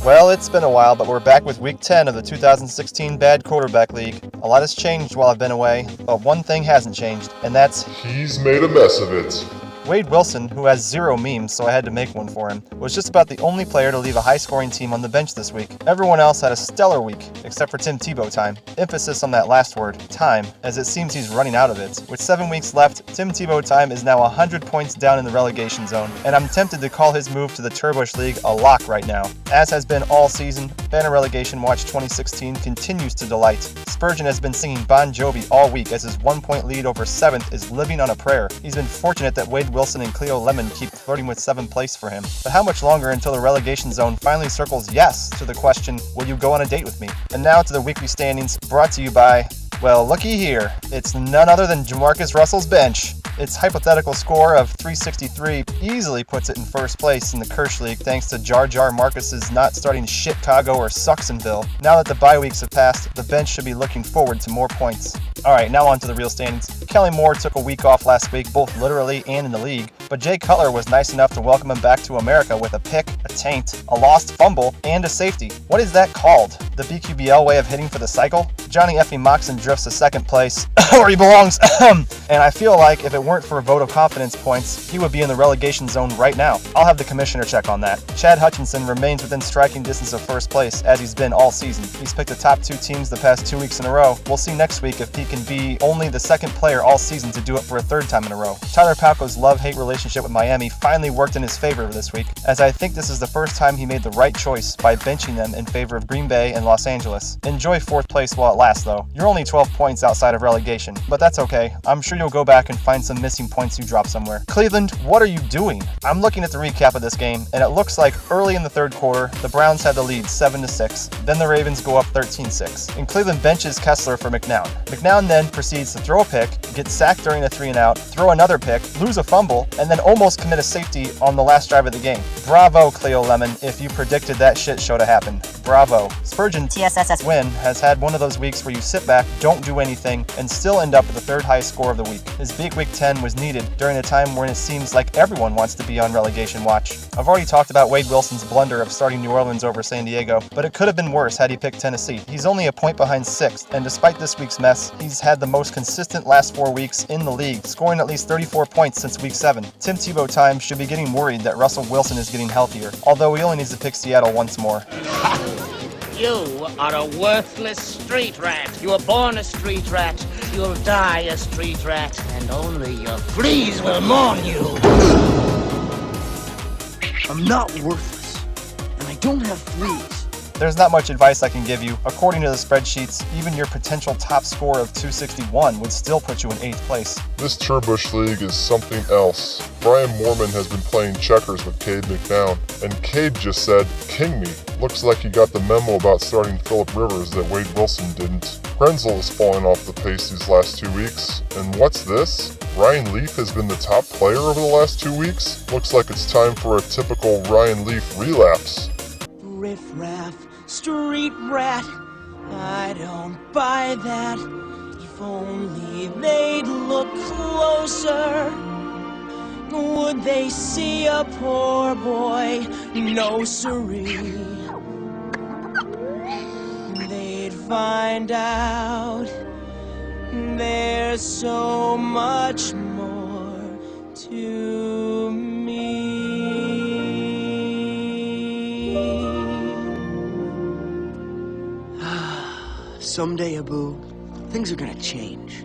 Well, it's been a while, but we're back with Week 10 of the 2016 Bad Quarterback League. A lot has changed while I've been away, but one thing hasn't changed, and that's he's made a mess of it. Wade Wilson, who has zero memes, so I had to make one for him, was just about the only player to leave a high-scoring team on the bench this week. Everyone else had a stellar week, except for Tim Tebow time. Emphasis on that last word, time, as it seems he's running out of it. With 7 weeks left, Tim Tebow time is now 100 points down in the relegation zone, and I'm tempted to call his move to the Turbush League a lock right now. As has been all season, Banner Relegation Watch 2016 continues to delight. Spurgeon has been singing Bon Jovi all week as his 1-point lead over 7th is living on a prayer. He's been fortunate that Wade Wilson and Cleo Lemon keep flirting with 7th place for him. But how much longer until the relegation zone finally circles yes to the question, will you go on a date with me? And now to the weekly standings, brought to you by, well, looky here. It's none other than Jamarcus Russell's bench. Its hypothetical score of 363 easily puts it in first place in the Kirsch League thanks to Jar Jar Marcus's not starting Chicago or Sucksonville. Now that the bye weeks have passed, the bench should be looking forward to more points. Alright, now on to the real standings. Kelly Moore took a week off last week, both literally and in the league, but Jay Cutler was nice enough to welcome him back to America with a pick, a taint, a lost fumble, and a safety. What is that called? The BQBL way of hitting for the cycle? Johnny Effie Moxon drifts to second place, where he belongs, and I feel like if it weren't for a vote of confidence points, he would be in the relegation zone right now. I'll have the commissioner check on that. Chad Hutchinson remains within striking distance of first place, as he's been all season. He's picked the top 2 teams the past 2 weeks in a row. We'll see next week if he can be only the second player all season to do it for a 3rd time in a row. Tyler Palco's love-hate relationship with Miami finally worked in his favor this week, as I think this is the first time he made the right choice by benching them in favor of Green Bay and Los Angeles. Enjoy 4th place while it lasts, though. You're only 12 points outside of relegation, but that's okay. I'm sure you'll go back and find some missing points you dropped somewhere. Cleveland, what are you doing? I'm looking at the recap of this game, and it looks like early in the 3rd quarter, the Browns had the lead 7-6. Then the Ravens go up 13-6. And Cleveland benches Kessler for McNown. McNown then proceeds to throw a pick, get sacked during a 3-and-out, throw another pick, lose a fumble, and then almost commit a safety on the last drive of the game. Bravo, Cleo Lemon, if you predicted that shit show to happen. Bravo. Spurgeon TSSS win has had one of those weeks where you sit back, don't do anything, and still end up with the 3rd highest score of the week. His big week 10 was needed during a time when it seems like everyone wants to be on relegation watch. I've already talked about Wade Wilson's blunder of starting New Orleans over San Diego, but it could have been worse had he picked Tennessee. He's only a point behind 6th, and despite this week's mess, he's had the most consistent last 4 weeks in the league, scoring at least 34 points since week 7. Tim Tebow time should be getting worried that Russell Wilson is getting healthier, although he only needs to pick Seattle once more. You are a worthless street rat. You were born a street rat. You'll die a street rat. And only your fleas will mourn you. I'm not worthless. And I don't have fleas. There's not much advice I can give you. According to the spreadsheets, even your potential top score of 261 would still put you in 8th place. This Turbush League is something else. Brian Moorman has been playing checkers with Cade McNown, and Cade just said, "King me." Looks like he got the memo about starting Phillip Rivers that Wade Wilson didn't. Krenzel is falling off the pace these last 2 weeks. And what's this? Ryan Leaf has been the top player over the last 2 weeks? Looks like it's time for a typical Ryan Leaf relapse. Riff-raff, street rat, I don't buy that. If only they'd look closer, would they see a poor boy? No siree. They'd find out there's so much more to me. Someday, Abu, things are gonna change.